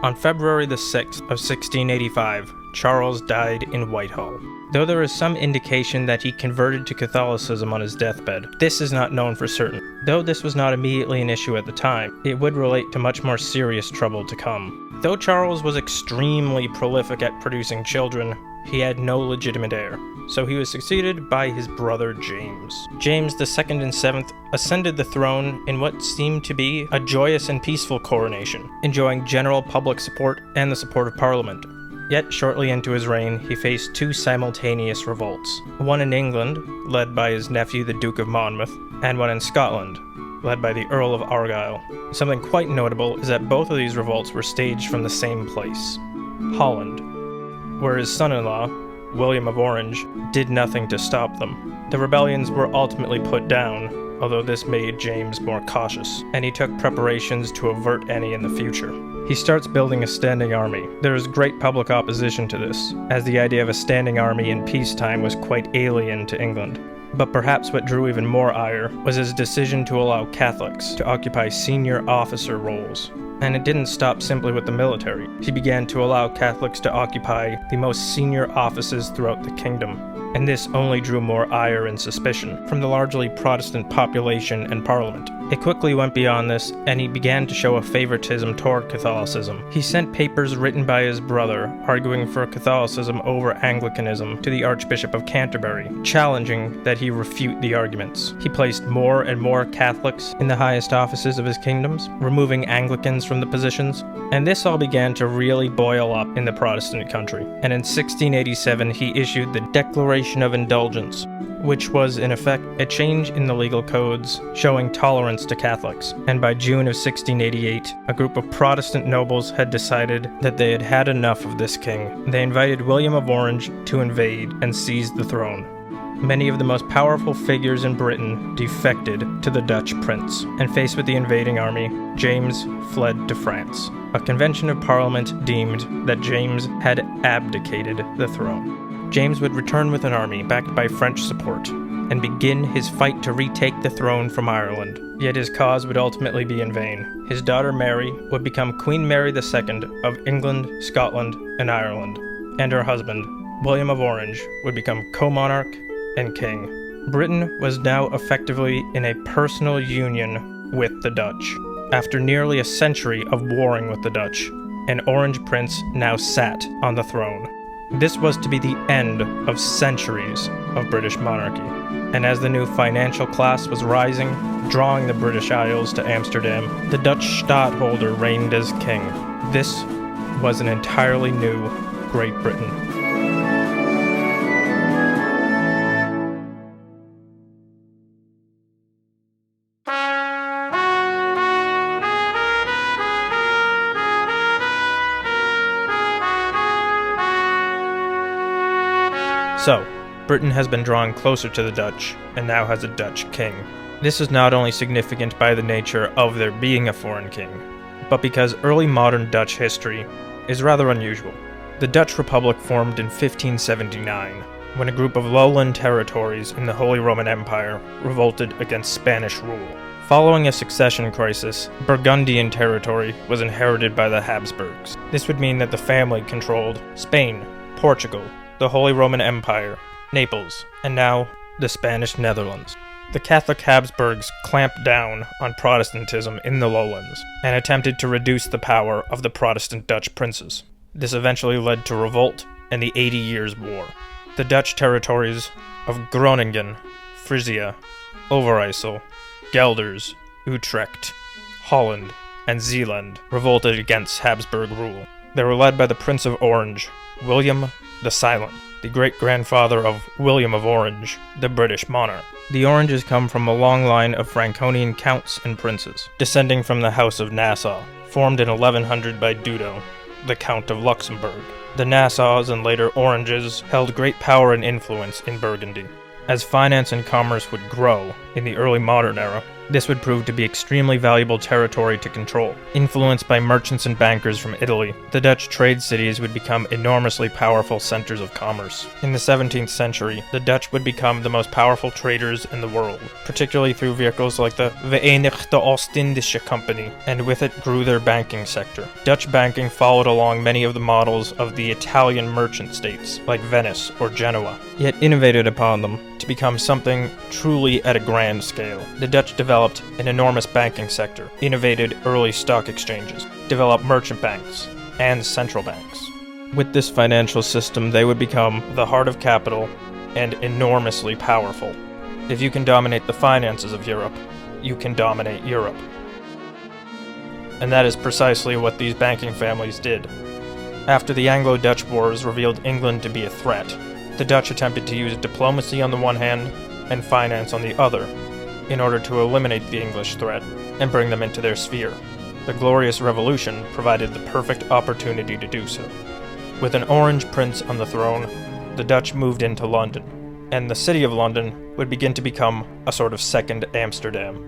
On February the 6th of 1685, Charles died in Whitehall. Though there is some indication that he converted to Catholicism on his deathbed, this is not known for certain. Though this was not immediately an issue at the time, it would relate to much more serious trouble to come. Though Charles was extremely prolific at producing children, he had no legitimate heir, so he was succeeded by his brother James. James II and VII ascended the throne in what seemed to be a joyous and peaceful coronation, enjoying general public support and the support of Parliament. Yet, shortly into his reign, he faced two simultaneous revolts, one in England, led by his nephew the Duke of Monmouth, and one in Scotland, led by the Earl of Argyll. Something quite notable is that both of these revolts were staged from the same place, Holland, where his son-in-law, William of Orange, did nothing to stop them. The rebellions were ultimately put down, although this made James more cautious, and he took preparations to avert any in the future. He starts building a standing army. There is great public opposition to this, as the idea of a standing army in peacetime was quite alien to England. But perhaps what drew even more ire was his decision to allow Catholics to occupy senior officer roles. And it didn't stop simply with the military. He began to allow Catholics to occupy the most senior offices throughout the kingdom, and this only drew more ire and suspicion from the largely Protestant population and Parliament. It quickly went beyond this, and he began to show a favoritism toward Catholicism. He sent papers written by his brother arguing for Catholicism over Anglicanism to the Archbishop of Canterbury, challenging that he refute the arguments. He placed more and more Catholics in the highest offices of his kingdoms, removing Anglicans from the positions, and this all began to really boil up in the Protestant country. And in 1687 he issued the Declaration of Indulgence, which was in effect a change in the legal codes showing tolerance to Catholics. And by June of 1688, a group of Protestant nobles had decided that they had had enough of this king. They invited William of Orange to invade and seize the throne. Many of the most powerful figures in Britain defected to the Dutch prince, and faced with the invading army, James fled to France. A convention of Parliament deemed that James had abdicated the throne. James would return with an army backed by French support, and begin his fight to retake the throne from Ireland. Yet his cause would ultimately be in vain. His daughter Mary would become Queen Mary II of England, Scotland, and Ireland, and her husband, William of Orange, would become co-monarch and king. Britain was now effectively in a personal union with the Dutch. After nearly a century of warring with the Dutch, an Orange prince now sat on the throne. This was to be the end of centuries of British monarchy. And as the new financial class was rising, drawing the British Isles to Amsterdam, the Dutch stadtholder reigned as king. This was an entirely new Great Britain. So, Britain has been drawn closer to the Dutch, and now has a Dutch king. This is not only significant by the nature of there being a foreign king, but because early modern Dutch history is rather unusual. The Dutch Republic formed in 1579, when a group of lowland territories in the Holy Roman Empire revolted against Spanish rule. Following a succession crisis, Burgundian territory was inherited by the Habsburgs. This would mean that the family controlled Spain, Portugal, the Holy Roman Empire, Naples, and now the Spanish Netherlands. The Catholic Habsburgs clamped down on Protestantism in the lowlands and attempted to reduce the power of the Protestant Dutch princes. This eventually led to revolt and the 80 Years' War. The Dutch territories of Groningen, Frisia, Overijssel, Gelders, Utrecht, Holland, and Zeeland revolted against Habsburg rule. They were led by the Prince of Orange, William the Silent, the great-grandfather of William of Orange, the British monarch. The Oranges come from a long line of Franconian counts and princes, descending from the House of Nassau, formed in 1100 by Dudo, the Count of Luxembourg. The Nassaus and later Oranges held great power and influence in Burgundy. As finance and commerce would grow, in the early modern era. This would prove to be extremely valuable territory to control. Influenced by merchants and bankers from Italy, the Dutch trade cities would become enormously powerful centers of commerce. In the 17th century, the Dutch would become the most powerful traders in the world, particularly through vehicles like the Verenigde Oostindische Company, and with it grew their banking sector. Dutch banking followed along many of the models of the Italian merchant states, like Venice or Genoa, yet innovated upon them to become something truly at a grand scale. The Dutch developed an enormous banking sector, innovated early stock exchanges, developed merchant banks, and central banks. With this financial system, they would become the heart of capital and enormously powerful. If you can dominate the finances of Europe, you can dominate Europe. And that is precisely what these banking families did. After the Anglo-Dutch Wars revealed England to be a threat, the Dutch attempted to use diplomacy on the one hand and finance on the other in order to eliminate the English threat and bring them into their sphere. The Glorious Revolution provided the perfect opportunity to do so. With an Orange Prince on the throne, the Dutch moved into London, and the city of London would begin to become a sort of second Amsterdam.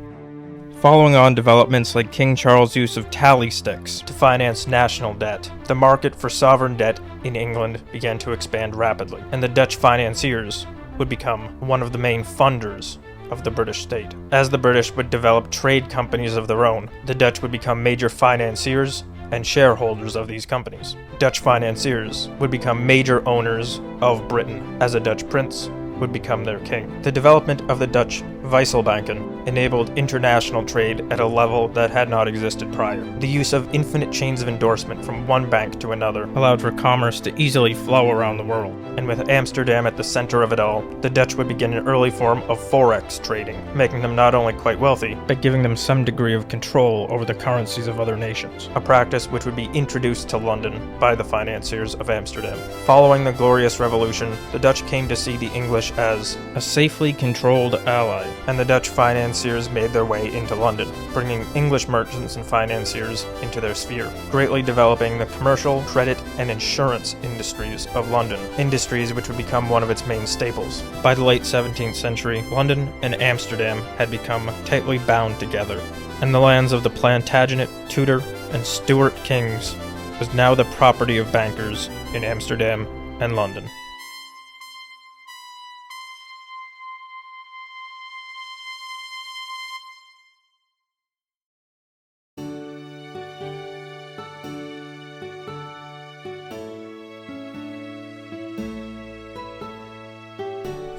Following on developments like King Charles' use of tally sticks to finance national debt, the market for sovereign debt in England began to expand rapidly, and the Dutch financiers would become one of the main funders of the British state. As the British would develop trade companies of their own, the Dutch would become major financiers and shareholders of these companies. Dutch financiers would become major owners of Britain, as a Dutch prince would become their king. The development of the Dutch Wisselbanken enabled international trade at a level that had not existed prior. The use of infinite chains of endorsement from one bank to another allowed for commerce to easily flow around the world. And with Amsterdam at the center of it all, the Dutch would begin an early form of forex trading, making them not only quite wealthy, but giving them some degree of control over the currencies of other nations, a practice which would be introduced to London by the financiers of Amsterdam. Following the Glorious Revolution, the Dutch came to see the English as a safely controlled ally, and the Dutch financiers made their way into London, bringing English merchants and financiers into their sphere, greatly developing the commercial, credit, and insurance industries of London, industries which would become one of its main staples. By the late 17th century, London and Amsterdam had become tightly bound together, and the lands of the Plantagenet, Tudor, and Stuart kings was now the property of bankers in Amsterdam and London.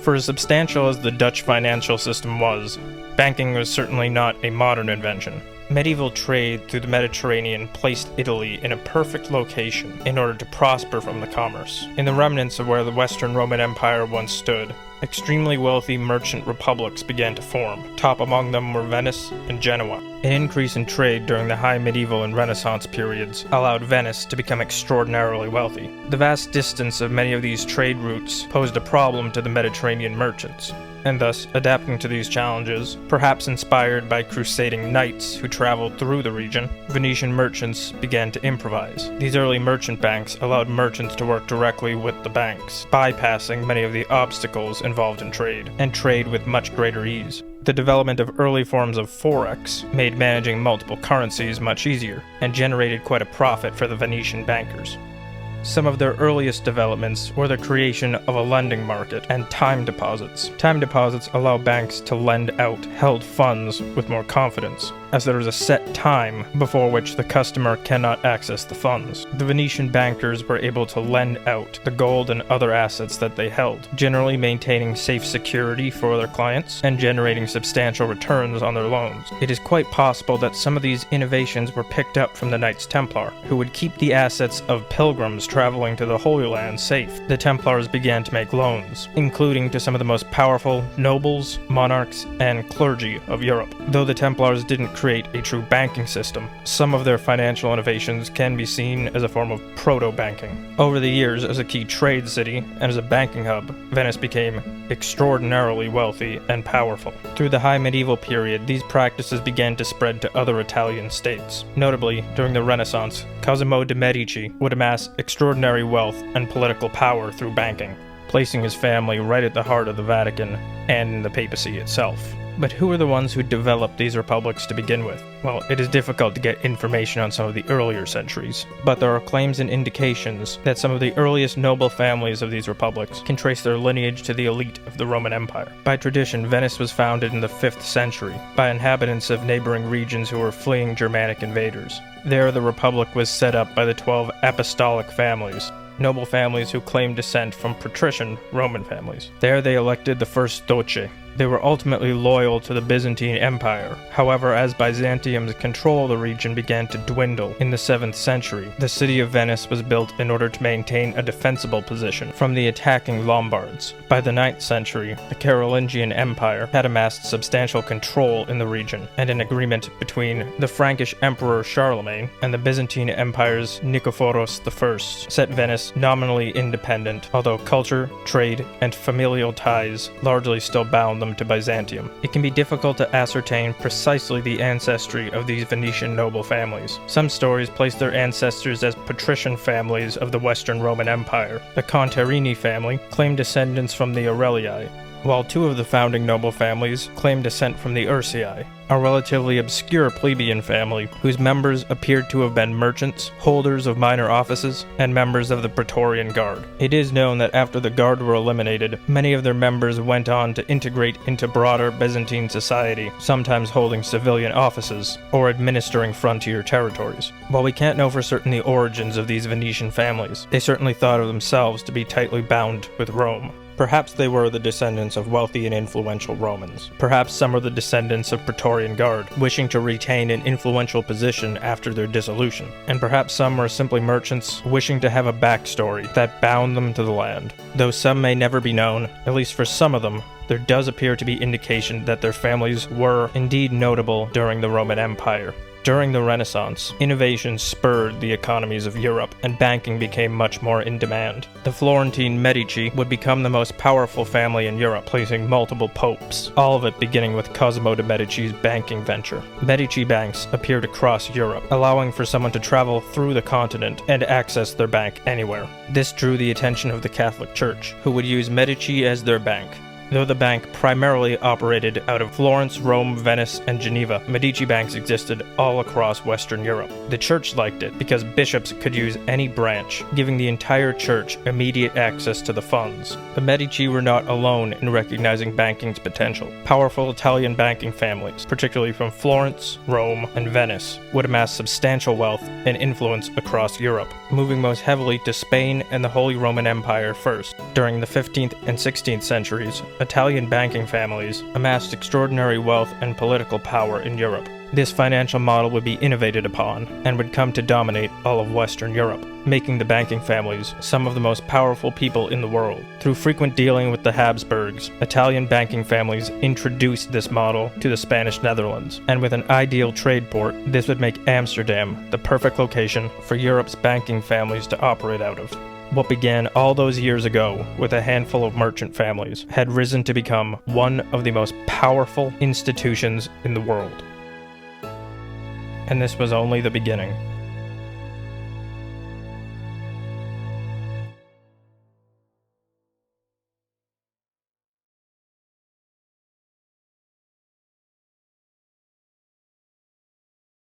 For as substantial as the Dutch financial system was, banking was certainly not a modern invention. Medieval trade through the Mediterranean placed Italy in a perfect location in order to prosper from the commerce. In the remnants of where the Western Roman Empire once stood, extremely wealthy merchant republics began to form. Top among them were Venice and Genoa. An increase in trade during the High Medieval and Renaissance periods allowed Venice to become extraordinarily wealthy. The vast distance of many of these trade routes posed a problem to the Mediterranean merchants, and thus adapting to these challenges, perhaps inspired by crusading knights who traveled through the region, Venetian merchants began to improvise. These early merchant banks allowed merchants to work directly with the banks, bypassing many of the obstacles involved in trade, and trade with much greater ease. The development of early forms of forex made managing multiple currencies much easier, and generated quite a profit for the Venetian bankers. Some of their earliest developments were the creation of a lending market and time deposits. Time deposits allow banks to lend out held funds with more confidence, as there is a set time before which the customer cannot access the funds. The Venetian bankers were able to lend out the gold and other assets that they held, generally maintaining safe security for their clients and generating substantial returns on their loans. It is quite possible that some of these innovations were picked up from the Knights Templar, who would keep the assets of pilgrims traveling to the Holy Land safe. The Templars began to make loans, including to some of the most powerful nobles, monarchs, and clergy of Europe. Though the Templars didn't create a true banking system, some of their financial innovations can be seen as a form of proto-banking. Over the years, as a key trade city and as a banking hub, Venice became extraordinarily wealthy and powerful. Through the High Medieval period, these practices began to spread to other Italian states. Notably, during the Renaissance, Cosimo de' Medici would amass extraordinary wealth and political power through banking, placing his family right at the heart of the Vatican and the papacy itself. But who are the ones who developed these republics to begin with? Well, it is difficult to get information on some of the earlier centuries, but there are claims and indications that some of the earliest noble families of these republics can trace their lineage to the elite of the Roman Empire. By tradition, Venice was founded in the 5th century by inhabitants of neighboring regions who were fleeing Germanic invaders. There, the republic was set up by the 12 apostolic families, noble families who claimed descent from patrician Roman families. There they elected the first Doge. They were ultimately loyal to the Byzantine Empire. However, as Byzantium's control of the region began to dwindle in the 7th century, the city of Venice was built in order to maintain a defensible position from the attacking Lombards. By the 9th century, the Carolingian Empire had amassed substantial control in the region, and an agreement between the Frankish Emperor Charlemagne and the Byzantine Empire's Nikephoros I set Venice nominally independent, although culture, trade, and familial ties largely still bound them to Byzantium. It can be difficult to ascertain precisely the ancestry of these Venetian noble families. Some stories place their ancestors as patrician families of the Western Roman Empire. The Contarini family claimed descendants from the Aurelii, while 2 of the founding noble families claimed descent from the Ursii, a relatively obscure plebeian family whose members appeared to have been merchants, holders of minor offices, and members of the Praetorian Guard. It is known that after the Guard were eliminated, many of their members went on to integrate into broader Byzantine society, sometimes holding civilian offices or administering frontier territories. While we can't know for certain the origins of these Venetian families, they certainly thought of themselves to be tightly bound with Rome. Perhaps they were the descendants of wealthy and influential Romans. Perhaps some are the descendants of Praetorian Guard, wishing to retain an influential position after their dissolution. And perhaps some are simply merchants, wishing to have a backstory that bound them to the land. Though some may never be known, at least for some of them, there does appear to be indication that their families were indeed notable during the Roman Empire. During the Renaissance, innovation spurred the economies of Europe, and banking became much more in demand. The Florentine Medici would become the most powerful family in Europe, placing multiple popes, all of it beginning with Cosimo de' Medici's banking venture. Medici banks appeared across Europe, allowing for someone to travel through the continent and access their bank anywhere. This drew the attention of the Catholic Church, who would use Medici as their bank. Though the bank primarily operated out of Florence, Rome, Venice, and Geneva, Medici banks existed all across Western Europe. The church liked it because bishops could use any branch, giving the entire church immediate access to the funds. The Medici were not alone in recognizing banking's potential. Powerful Italian banking families, particularly from Florence, Rome, and Venice, would amass substantial wealth and influence across Europe, moving most heavily to Spain and the Holy Roman Empire first. During the 15th and 16th centuries, Italian banking families amassed extraordinary wealth and political power in Europe. This financial model would be innovated upon and would come to dominate all of Western Europe, making the banking families some of the most powerful people in the world. Through frequent dealing with the Habsburgs, Italian banking families introduced this model to the Spanish Netherlands, and with an ideal trade port, this would make Amsterdam the perfect location for Europe's banking families to operate out of. What began all those years ago with a handful of merchant families had risen to become one of the most powerful institutions in the world. And this was only the beginning.